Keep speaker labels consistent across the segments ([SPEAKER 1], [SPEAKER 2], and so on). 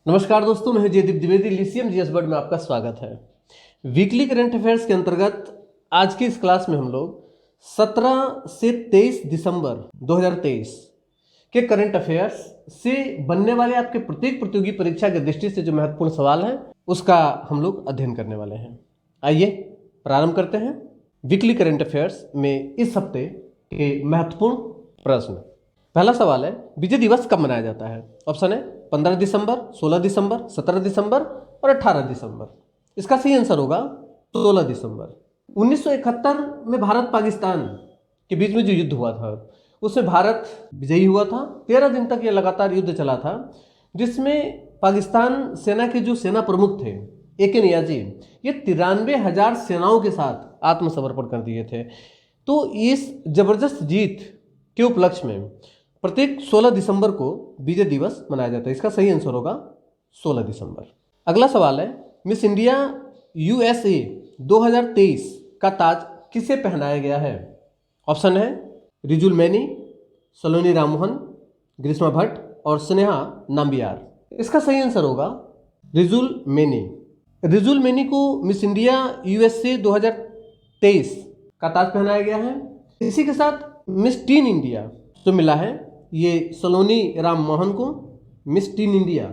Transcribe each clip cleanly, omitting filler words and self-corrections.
[SPEAKER 1] नमस्कार दोस्तों, मैं जयदीप द्विवेदी, लिसियम जीएस वर्ड में आपका स्वागत है। वीकली करंट अफेयर्स के अंतर्गत आज की इस क्लास में हम लोग 17 से 23 दिसंबर 2023 के करंट अफेयर्स से बनने वाले आपके प्रत्येक प्रतियोगी परीक्षा की दृष्टि से जो महत्वपूर्ण सवाल हैं उसका हम लोग अध्ययन करने वाले हैं। आइए प्रारंभ करते हैं वीकली करंट अफेयर्स में इस हफ्ते के महत्वपूर्ण प्रश्न। पहला सवाल है, विजय दिवस कब मनाया जाता है? ऑप्शन है 15 दिसंबर, 16 दिसंबर, 17 दिसंबर और 18 दिसंबर। इसका सही आंसर होगा 16 दिसंबर। 1971 में भारत पाकिस्तान के बीच में जो युद्ध हुआ था उसमें भारत विजयी हुआ था। 13 दिन तक ये लगातार युद्ध चला था, जिसमें पाकिस्तान सेना के जो सेना प्रमुख थे AK नियाजी, ये 93,000 सेनाओं के साथ आत्मसमर्पण कर दिए थे। तो इस जबरदस्त जीत के उपलक्ष्य में प्रत्येक 16 दिसंबर को विजय दिवस मनाया जाता है। इसका सही आंसर होगा 16 दिसंबर। अगला सवाल है, मिस इंडिया USA 2023 का ताज किसे पहनाया गया है? ऑप्शन है रिजुल मैनी, सलोनी राममोहन, ग्रीष्मा भट्ट और स्नेहा नाम्बियार। इसका सही आंसर होगा रिजुल मैनी। रिजुल मैनी को मिस इंडिया USA 2023 का ताज पहनाया गया है। इसी के साथ मिस टीन इंडिया जो मिला है ये सलोनी राममोहन को मिस टीन इंडिया,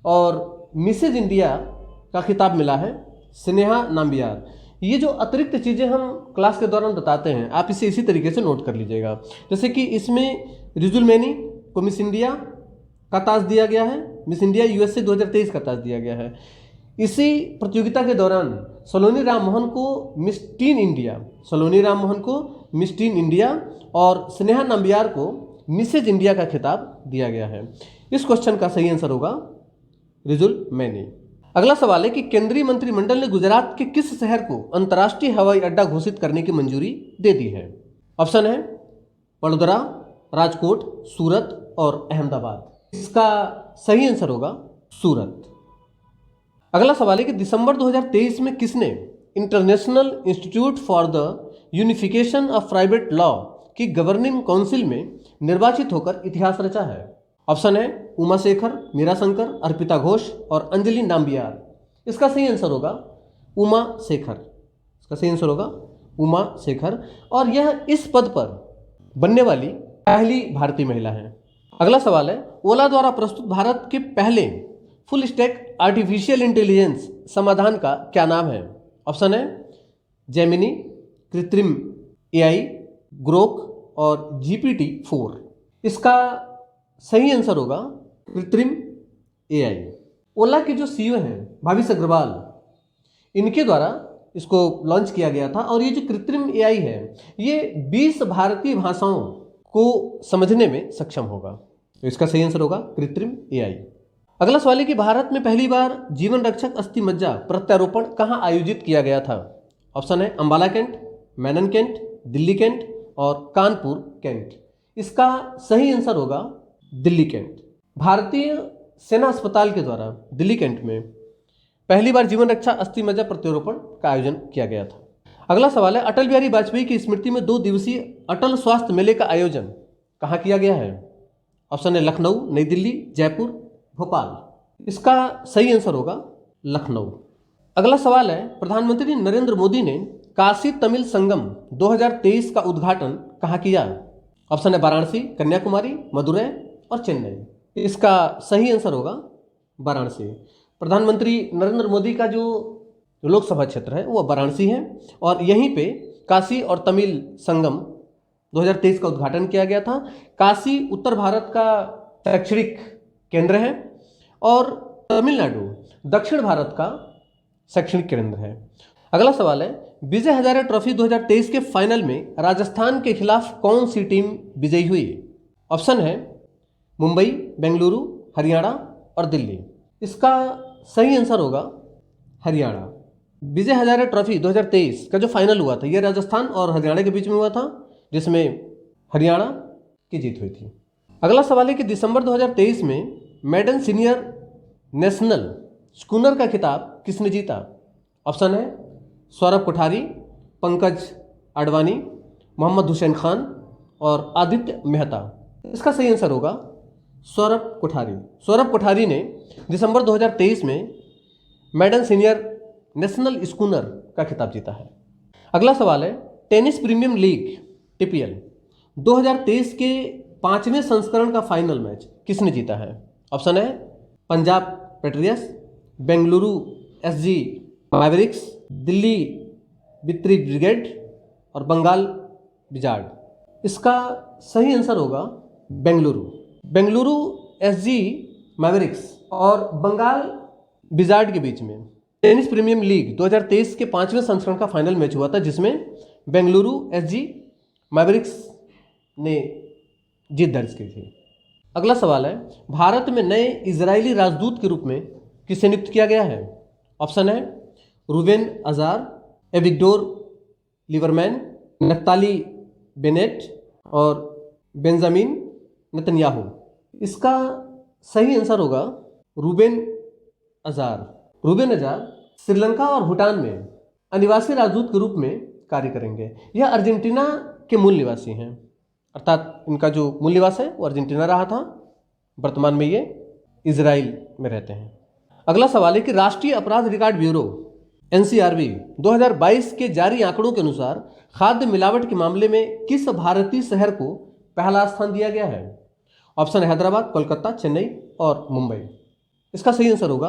[SPEAKER 1] और मिसेज इंडिया का खिताब मिला है स्नेहा नाम्बियार। ये जो अतिरिक्त चीज़ें हम क्लास के दौरान बताते हैं, आप इसे इसी तरीके से नोट कर लीजिएगा। जैसे कि इसमें रिजुल मैनी को मिस इंडिया का ताज दिया गया है, मिस इंडिया USA 2023 का ताज दिया गया है। इसी प्रतियोगिता के दौरान सलोनी राममोहन को मिस टीन इंडिया, सलोनी राममोहन को मिस टीन इंडिया और स्नेहा नाम्बियार को मिसेज इंडिया का खिताब दिया गया है। इस क्वेश्चन का सही आंसर होगा रिजुल मैनी। अगला सवाल है कि केंद्रीय मंत्रिमंडल ने गुजरात के किस शहर को अंतर्राष्ट्रीय हवाई अड्डा घोषित करने की मंजूरी दे दी है? ऑप्शन है वडोदरा, राजकोट, सूरत और अहमदाबाद। इसका सही आंसर होगा सूरत। अगला सवाल है कि दिसंबर 2023 में किसने international institute for the unification of private law की गवर्निंग काउंसिल में निर्वाचित होकर इतिहास रचा है? ऑप्शन है उमा शेखर, मीरा शंकर, अर्पिता घोष और अंजलि नाम्बियार। इसका सही आंसर होगा उमा शेखर। इसका सही आंसर होगा उमा शेखर, और यह इस पद पर बनने वाली पहली भारतीय महिला है। अगला सवाल है, ओला द्वारा प्रस्तुत भारत के पहले फुल स्टैक आर्टिफिशियल इंटेलिजेंस समाधान का क्या नाम है? ऑप्शन है जेमिनी, कृत्रिम AI, ग्रोक और GPT-4। इसका सही आंसर होगा कृत्रिम AI। ओला के जो CEO हैं भाविश अग्रवाल, इनके द्वारा इसको लॉन्च किया गया था, और ये जो कृत्रिम AI है ये 20 भारतीय भाषाओं को समझने में सक्षम होगा। तो इसका सही आंसर होगा कृत्रिम AI। अगला सवाल है कि भारत में पहली बार जीवन रक्षक अस्थि मज्जा प्रत्यारोपण कहाँ आयोजित किया गया था? ऑप्शन है अंबाला कैंट, मेनन कैंट, दिल्ली कैंट और कानपुर कैंट। इसका सही आंसर होगा दिल्ली कैंट। भारतीय सेना अस्पताल के द्वारा दिल्ली कैंट में पहली बार जीवन रक्षा अस्थि मज्जा प्रत्यारोपण का आयोजन किया गया था। अगला सवाल है, अटल बिहारी वाजपेयी की स्मृति में 2 दिवसीय अटल स्वास्थ्य मेले का आयोजन कहाँ किया गया है? ऑप्शन है लखनऊ, नई दिल्ली, जयपुर, भोपाल। इसका सही आंसर होगा लखनऊ। अगला सवाल है, प्रधानमंत्री नरेंद्र मोदी ने काशी तमिल संगम 2023 का उद्घाटन कहाँ किया? ऑप्शन है वाराणसी, कन्याकुमारी, मदुरै और चेन्नई। इसका सही आंसर होगा वाराणसी। प्रधानमंत्री नरेंद्र मोदी का जो लोकसभा क्षेत्र है वो वाराणसी है, और यहीं पे काशी और तमिल संगम 2023 का उद्घाटन किया गया था। काशी उत्तर भारत का शैक्षणिक केंद्र है और तमिलनाडु दक्षिण भारत का शैक्षणिक केंद्र है। अगला सवाल है, विजय हजारे ट्रॉफी 2023 के फाइनल में राजस्थान के खिलाफ कौन सी टीम विजयी हुई? ऑप्शन है मुंबई, बेंगलुरु, हरियाणा और दिल्ली। इसका सही आंसर होगा हरियाणा। विजय हजारे ट्रॉफी 2023 का जो फाइनल हुआ था ये राजस्थान और हरियाणा के बीच में हुआ था, जिसमें हरियाणा की जीत हुई थी। अगला सवाल है कि दिसंबर 2023 में मेडन सीनियर नेशनल स्कूनर का खिताब किसने जीता? ऑप्शन है सौरभ कोठारी, पंकज अडवाणी, मोहम्मद हुसैन खान और आदित्य मेहता। इसका सही आंसर होगा सौरभ कोठारी। सौरभ कोठारी ने दिसंबर 2023 में मेडन सीनियर नेशनल स्कूनर का खिताब जीता है। अगला सवाल है, टेनिस प्रीमियम लीग टीपीएल 2023 के 5वें संस्करण का फाइनल मैच किसने जीता है? ऑप्शन है Punjab Patriots, Bengaluru SG Mavericks, Delhi बित्री ब्रिगेड और बंगाल विजार्ड। इसका सही आंसर होगा बेंगलुरु। बेंगलुरु एसजी मैवरिक्स और बंगाल विजार्ड के बीच में टेनिस प्रीमियम लीग 2023 के 5वें संस्करण का फाइनल मैच हुआ था, जिसमें बेंगलुरु एसजी मैवरिक्स ने जीत दर्ज की थी। अगला सवाल है, भारत में नए इजरायली राजदूत के रूप में किसे नियुक्त किया गया है? ऑप्शन है Reuven Azar, Avigdor Lieberman, Naftali Bennett और बेंजामिन नेतन्याहू। इसका सही आंसर होगा Reuven Azar. Reuven Azar Sri Lanka और भूटान में अनिवासी राजदूत के रूप में कार्य करेंगे। यह अर्जेंटीना के मूल निवासी हैं, अर्थात इनका जो मूल निवास है वो अर्जेंटीना रहा था, वर्तमान में ये इजराइल में रहते हैं। अगला सवाल है कि राष्ट्रीय अपराध रिकॉर्ड ब्यूरो एनसीआरबी 2022 के जारी आंकड़ों के अनुसार खाद्य मिलावट के मामले में किस भारतीय शहर को पहला स्थान दिया गया है? ऑप्शन है हैदराबाद, कोलकाता, चेन्नई और मुंबई। इसका सही आंसर होगा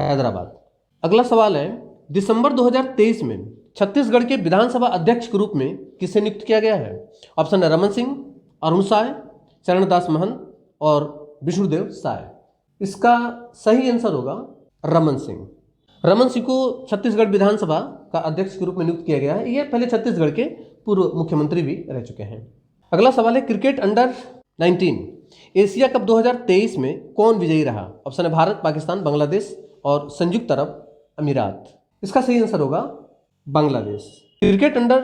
[SPEAKER 1] हैदराबाद। अगला सवाल है, दिसंबर 2023 में छत्तीसगढ़ के विधानसभा अध्यक्ष के रूप में किसे नियुक्त किया गया है? ऑप्शन है रमन सिंह, अरुण साय, चरणदास महंत और विष्णुदेव साय। इसका सही आंसर होगा रमन सिंह। रमन सिंह को छत्तीसगढ़ विधानसभा का अध्यक्ष के रूप में नियुक्त किया गया है। ये पहले छत्तीसगढ़ के पूर्व मुख्यमंत्री भी रह चुके हैं। अगला सवाल है, क्रिकेट अंडर 19 एशिया कप 2023 में कौन विजयी रहा? ऑप्शन है भारत, पाकिस्तान, बांग्लादेश और संयुक्त अरब अमीरात। इसका सही आंसर होगा Bangladesh. Cricket under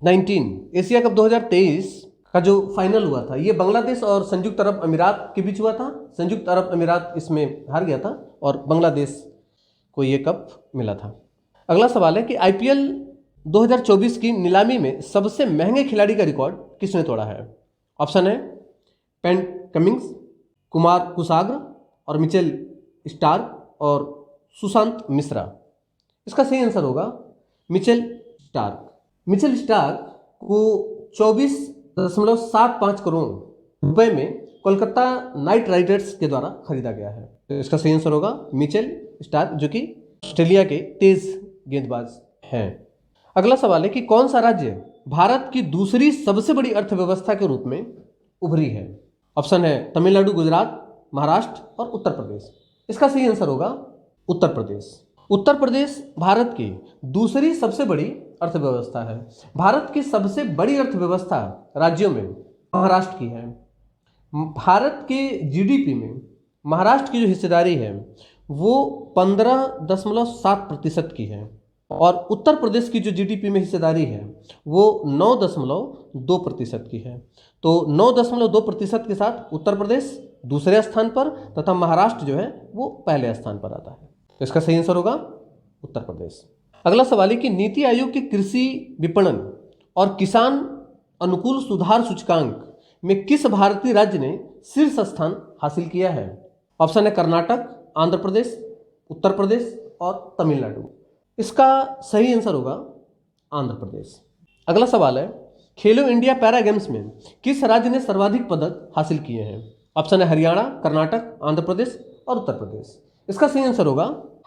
[SPEAKER 1] 19 Asia cup 2023 का जो फाइनल हुआ था ये बांग्लादेश और संयुक्त अरब अमीरात के बीच हुआ था। संयुक्त अरब अमीरात इसमें हार गया था और बांग्लादेश को ये कप मिला था। अगला सवाल है कि आईपीएल 2024 की नीलामी में सबसे महंगे खिलाड़ी का रिकॉर्ड किसने तोड़ा है? ऑप्शन है पैट कमिंग्स, कुमार कुसाग्र और मिचेल स्टार्क और सुशांत मिश्रा। इसका सही आंसर होगा मिचेल स्टार्क। मिचेल स्टार्क को 24.75 करोड़ रुपए में कोलकाता नाइट राइडर्स के द्वारा खरीदा गया है। तो इसका सही आंसर होगा मिचेल स्टार्क, जो कि ऑस्ट्रेलिया के तेज गेंदबाज हैं। अगला सवाल है कि कौन सा राज्य भारत की दूसरी सबसे बड़ी अर्थव्यवस्था के रूप में उभरी है? ऑप्शन है तमिलनाडु, गुजरात, महाराष्ट्र और उत्तर प्रदेश। इसका सही आंसर होगा उत्तर प्रदेश। उत्तर प्रदेश भारत की दूसरी सबसे बड़ी अर्थव्यवस्था है। भारत की सबसे बड़ी अर्थव्यवस्था राज्यों में महाराष्ट्र की है। भारत के जीडीपी में महाराष्ट्र की जो हिस्सेदारी है वो 15.7% की है और उत्तर प्रदेश की जो जीडीपी में हिस्सेदारी है वो 9.2% की है। तो 9.2% के साथ उत्तर प्रदेश दूसरे स्थान पर तथा महाराष्ट्र जो है वो पहले स्थान पर आता है। तो इसका सही आंसर होगा उत्तर प्रदेश। अगला सवाल है कि नीति आयोग के कृषि विपणन और किसान अनुकूल सुधार सूचकांक में किस भारतीय राज्य ने शीर्ष स्थान हासिल किया है? ऑप्शन है कर्नाटक, आंध्र प्रदेश, उत्तर प्रदेश और तमिलनाडु। इसका सही आंसर होगा आंध्र प्रदेश। अगला सवाल है, खेलो इंडिया पैरा गेम्स में किस राज्य ने सर्वाधिक पदक हासिल किए हैं? ऑप्शन है हरियाणा, कर्नाटक, आंध्र प्रदेश और उत्तर प्रदेश। इसका सही आंसर होगा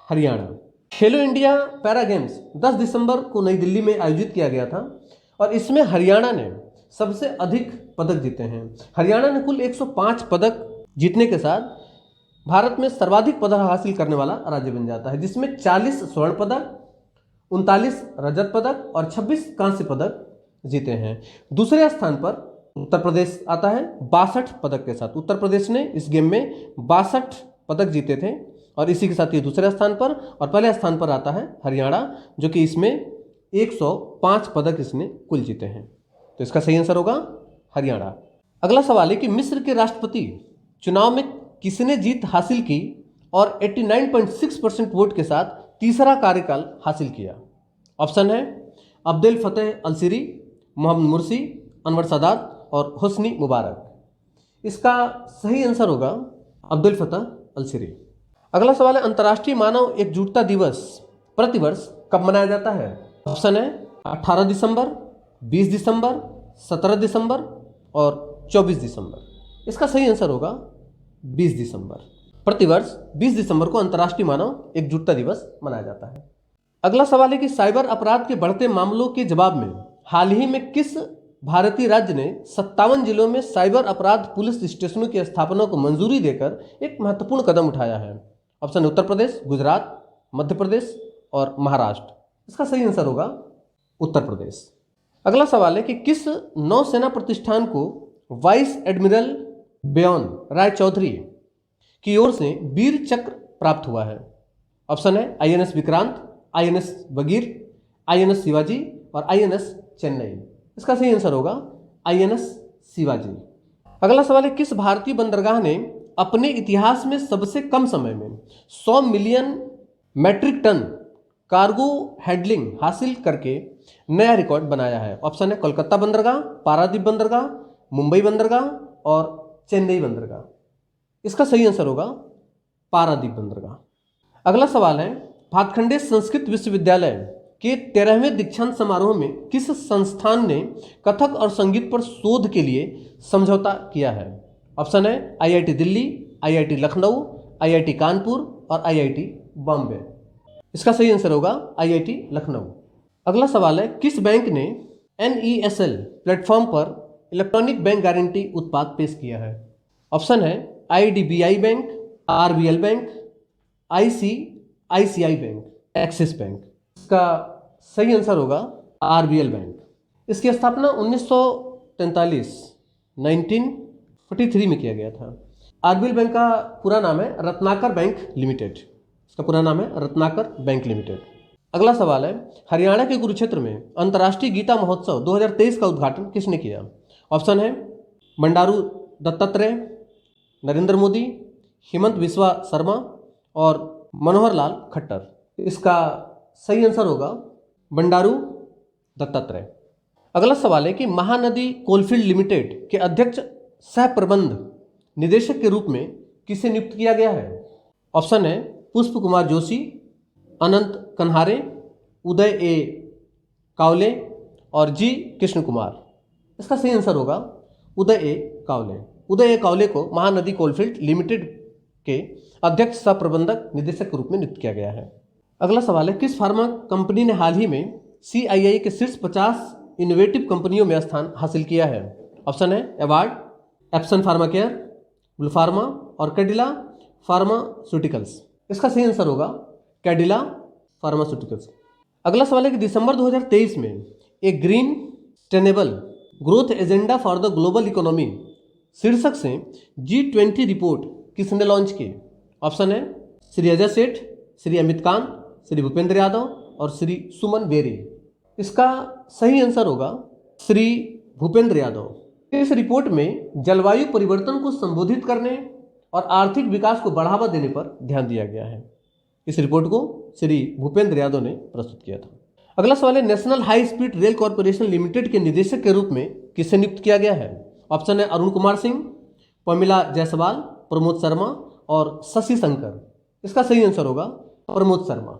[SPEAKER 1] हरियाणा। खेलो इंडिया पैरा गेम्स 10 दिसंबर को नई दिल्ली में आयोजित किया गया था और इसमें हरियाणा ने सबसे अधिक पदक जीते हैं। हरियाणा ने कुल 105 पदक जीतने के साथ भारत में सर्वाधिक पदक हासिल करने वाला राज्य बन जाता है, जिसमें 40 स्वर्ण पदक, 39 रजत पदक और 26 कांस्य पदक जीते हैं। दूसरे स्थान पर उत्तर प्रदेश आता है 62 पदक के साथ। उत्तर प्रदेश ने इस गेम में 62 पदक जीते थे और इसी के साथ ये दूसरे स्थान पर, और पहले स्थान पर आता है हरियाणा जो कि इसमें 105 पदक इसने कुल जीते हैं। तो इसका सही आंसर होगा हरियाणा। अगला सवाल है कि मिस्र के राष्ट्रपति चुनाव में किसने जीत हासिल की और 89.6% वोट के साथ तीसरा कार्यकाल हासिल किया? ऑप्शन है अब्देल फतेह अल सीरी, मोहम्मद मुर्सी, अनवर सादात और हुस्नी मुबारक। इसका सही आंसर होगा अब्दुल फतह अल सीरी। अगला सवाल है, अंतर्राष्ट्रीय मानव एकजुटता दिवस प्रतिवर्ष कब मनाया जाता है? ऑप्शन है 18 दिसंबर, 20 दिसंबर, 17 दिसंबर और 24 दिसंबर। इसका सही आंसर होगा 20 दिसंबर। प्रतिवर्ष 20 दिसंबर को अंतर्राष्ट्रीय मानव एकजुटता दिवस मनाया जाता है। अगला सवाल है कि साइबर अपराध के बढ़ते मामलों के जवाब में हाल ही में किस भारतीय राज्य ने 57 जिलों में साइबर अपराध पुलिस स्टेशनों की स्थापना को मंजूरी देकर एक महत्वपूर्ण कदम उठाया है? ऑप्शन उत्तर प्रदेश, गुजरात, मध्य प्रदेश और महाराष्ट्र। इसका सही आंसर होगा उत्तर प्रदेश। अगला सवाल है कि किस नौसेना प्रतिष्ठान को वाइस एडमिरल बेयन राय चौधरी की ओर से वीर चक्र प्राप्त हुआ है? ऑप्शन है INS Vikrant, INS बगीर, INS Shivaji और INS चेन्नई। इसका सही आंसर होगा INS शिवाजी। अगला सवाल है, किस भारतीय बंदरगाह ने अपने इतिहास में सबसे कम समय में 100 million metric ton cargo handling हासिल करके नया रिकॉर्ड बनाया है? ऑप्शन है कोलकाता बंदरगाह, पारादीप बंदरगाह, मुंबई बंदरगाह और चेन्नई बंदरगाह। इसका सही आंसर होगा पारादीप बंदरगाह। अगला सवाल है, भातखंडे संस्कृत विश्वविद्यालय के 13वें दीक्षांत समारोह में किस संस्थान ने कथक और संगीत पर शोध के लिए समझौता किया है? ऑप्शन है IIT Delhi, IIT Lucknow, IIT Kanpur और IIT बॉम्बे। इसका सही आंसर होगा IIT लखनऊ। अगला सवाल है, किस बैंक ने NESL प्लेटफॉर्म पर इलेक्ट्रॉनिक बैंक गारंटी उत्पाद पेश किया है? ऑप्शन है IDBI bank, RBL bank, ICICI bank, axis bank. इसका सही आंसर होगा RBL बैंक। इसकी स्थापना 1943 में किया गया था। RBL बैंक का पूरा नाम है रत्नाकर बैंक लिमिटेड। इसका पूरा नाम है रत्नाकर बैंक लिमिटेड। अगला सवाल है, हरियाणा के कुरुक्षेत्र में अंतर्राष्ट्रीय गीता महोत्सव 2023 का उद्घाटन किसने किया? ऑप्शन है बंडारू दत्तात्रेय, नरेंद्र मोदी, हेमंत बिस्वा शर्मा और मनोहर लाल खट्टर। इसका सही आंसर होगा बंडारू दत्तात्रेय। अगला सवाल है कि महानदी कोलफील्ड लिमिटेड के अध्यक्ष सह प्रबंध निदेशक के रूप में किसे नियुक्त किया गया है? ऑप्शन है पुष्प कुमार जोशी, अनंत कन्हारे, उदय ए कावले और जी कृष्ण कुमार। इसका सही आंसर होगा उदय ए कावले। उदय ए कावले को महानदी कोलफील्ड लिमिटेड के अध्यक्ष सह प्रबंधक निदेशक के रूप में नियुक्त किया गया है। अगला सवाल है, किस फार्मा कंपनी ने हाल ही में CII के शीर्ष 50 इनोवेटिव कंपनियों में स्थान हासिल किया है? ऑप्शन है एवार्ड, एप्सन फार्मा केयर, ग्लूफार्मा और कैडिला फार्मास्यूटिकल्स। इसका सही आंसर होगा कैडिला फार्मास्यूटिकल्स। अगला सवाल है कि दिसंबर 2023 में एक green sustainable growth agenda for the global economy शीर्षक से G20 रिपोर्ट किसने लॉन्च की? ऑप्शन है श्री अजय सेठ, श्री अमित कांत, श्री भूपेंद्र यादव और श्री सुमन बेरी। इसका सही आंसर होगा श्री भूपेंद्र यादव। इस रिपोर्ट में जलवायु परिवर्तन को संबोधित करने और आर्थिक विकास को बढ़ावा देने पर ध्यान दिया गया है। इस रिपोर्ट को श्री भूपेंद्र यादव ने प्रस्तुत किया था। अगला सवाल है, national high speed rail corporation limited के निदेशक के रूप में किसे नियुक्त किया गया है? ऑप्शन है अरुण कुमार सिंह, प्रमिला जायसवाल, प्रमोद शर्मा और शशि शंकर। इसका सही आंसर होगा प्रमोद शर्मा।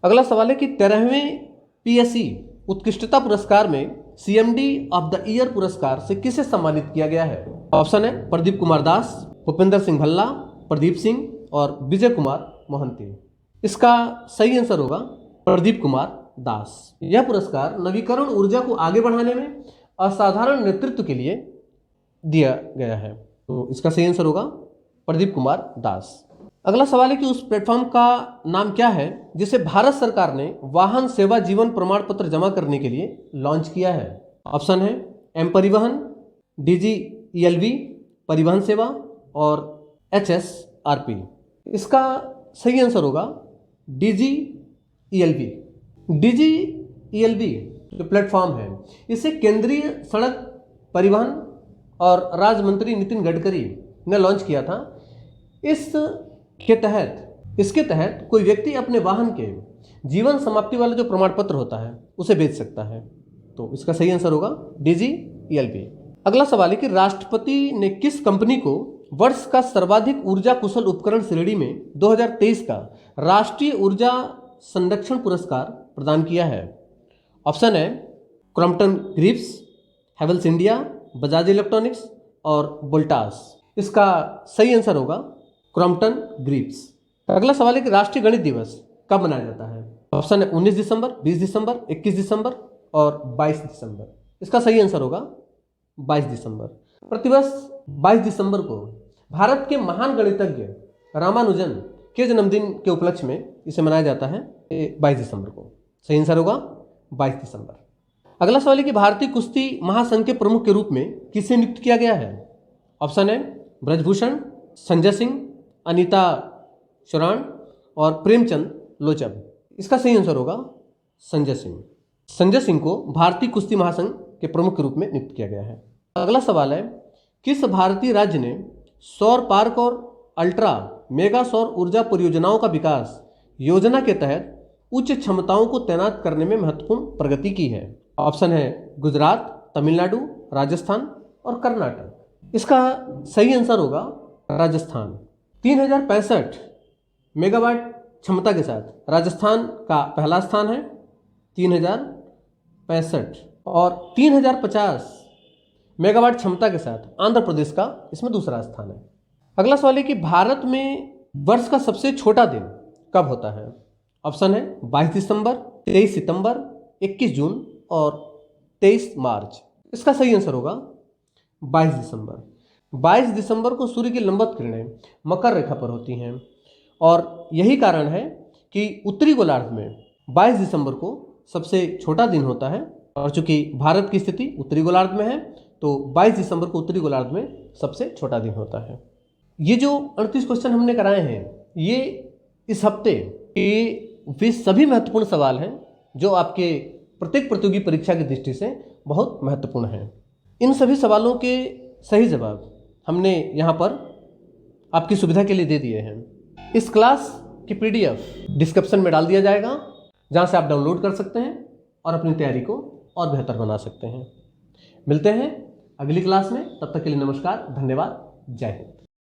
[SPEAKER 1] अगला सवाल है कि 13वें PSC उत्कृष्टता पुरस्कार में CMD ऑफ द ईयर पुरस्कार से किसे सम्मानित किया गया है? ऑप्शन है प्रदीप कुमार दास, भूपेंद्र सिंह भल्ला, प्रदीप सिंह और विजय कुमार मोहंती। इसका सही आंसर होगा प्रदीप कुमार दास। यह पुरस्कार नवीकरण ऊर्जा को आगे बढ़ाने में असाधारण नेतृत्व के लिए दिया गया है। तो इसका सही आंसर होगा प्रदीप कुमार दास। अगला सवाल है कि उस प्लेटफॉर्म का नाम क्या है जिसे भारत सरकार ने वाहन सेवा जीवन प्रमाण पत्र जमा करने के लिए लॉन्च किया है? ऑप्शन है एम परिवहन, DGELV परिवहन सेवा और HSRP। इसका सही आंसर होगा DGELV। DGELV जो प्लेटफॉर्म है इसे केंद्रीय सड़क परिवहन और राज्य मंत्री नितिन गडकरी ने लॉन्च किया था। इसके तहत कोई व्यक्ति अपने वाहन के जीवन समाप्ति वाला जो प्रमाण पत्र होता है उसे बेच सकता है। तो इसका सही आंसर होगा DGELV। अगला सवाल है कि राष्ट्रपति ने किस कंपनी को वर्ष का सर्वाधिक ऊर्जा कुशल उपकरण श्रेणी में 2023 का राष्ट्रीय ऊर्जा संरक्षण पुरस्कार प्रदान किया है? ऑप्शन है Crompton Greaves, Havells India, Bajaj electronics और वोल्टास। इसका सही आंसर होगा क्रॉम्पटन ग्रीव्स। अगला सवाल है कि राष्ट्रीय गणित दिवस कब मनाया जाता है? ऑप्शन है 19 दिसंबर, 20 दिसंबर, 21 दिसंबर और 22 दिसंबर। इसका सही आंसर होगा 22 दिसंबर। प्रतिवर्ष 22 दिसंबर को भारत के महान गणितज्ञ रामानुजन के जन्मदिन के उपलक्ष्य में इसे मनाया जाता है 22 दिसंबर को। सही आंसर होगा 22 दिसंबर। अगला सवाल है कि भारतीय कुश्ती महासंघ के प्रमुख के रूप में किसे नियुक्त किया गया है? ऑप्शन है ब्रजभूषण, संजय सिंह, अनीता शरण और प्रेमचंद लोचब। इसका सही आंसर होगा संजय सिंह। संजय सिंह को भारतीय कुश्ती महासंघ के प्रमुख के रूप में नियुक्त किया गया है। अगला सवाल है किस भारतीय राज्य ने सौर पार्क और अल्ट्रा मेगा सौर ऊर्जा परियोजनाओं का विकास योजना के तहत उच्च क्षमताओं को तैनात करने में महत्वपूर्ण प्रगति की है? ऑप्शन है गुजरात, तमिलनाडु, राजस्थान और कर्नाटक। इसका सही आंसर होगा राजस्थान। 3065 मेगावाट क्षमता के साथ राजस्थान का पहला स्थान है 3065 और 3050 मेगावाट क्षमता के साथ आंध्र प्रदेश का इसमें दूसरा स्थान है। अगला सवाल है कि भारत में वर्ष का सबसे छोटा दिन कब होता है? ऑप्शन है 22 दिसंबर, 23 सितंबर, 21 जून और 23 मार्च। इसका सही आंसर होगा 22 दिसंबर। 22 दिसंबर को सूर्य की लंबवत किरणें मकर रेखा पर होती हैं और यही कारण है कि उत्तरी गोलार्ध में 22 दिसंबर को सबसे छोटा दिन होता है। और चूंकि भारत की स्थिति उत्तरी गोलार्ध में है तो 22 दिसंबर को उत्तरी गोलार्ध में सबसे छोटा दिन होता है। ये जो 38 क्वेश्चन हमने कराए हैं ये इस हफ्ते के वे सभी महत्वपूर्ण सवाल हैं जो आपके प्रत्येक प्रतियोगी परीक्षा की दृष्टि से बहुत महत्वपूर्ण हैं। इन सभी सवालों के सही जवाब हमने यहाँ पर आपकी सुविधा के लिए दे दिए हैं। इस क्लास की PDF डिस्क्रिप्शन में डाल दिया जाएगा जहाँ से आप डाउनलोड कर सकते हैं और अपनी तैयारी को और बेहतर बना सकते हैं। मिलते हैं अगली क्लास में, तब तक के लिए नमस्कार, धन्यवाद, जय हिंद।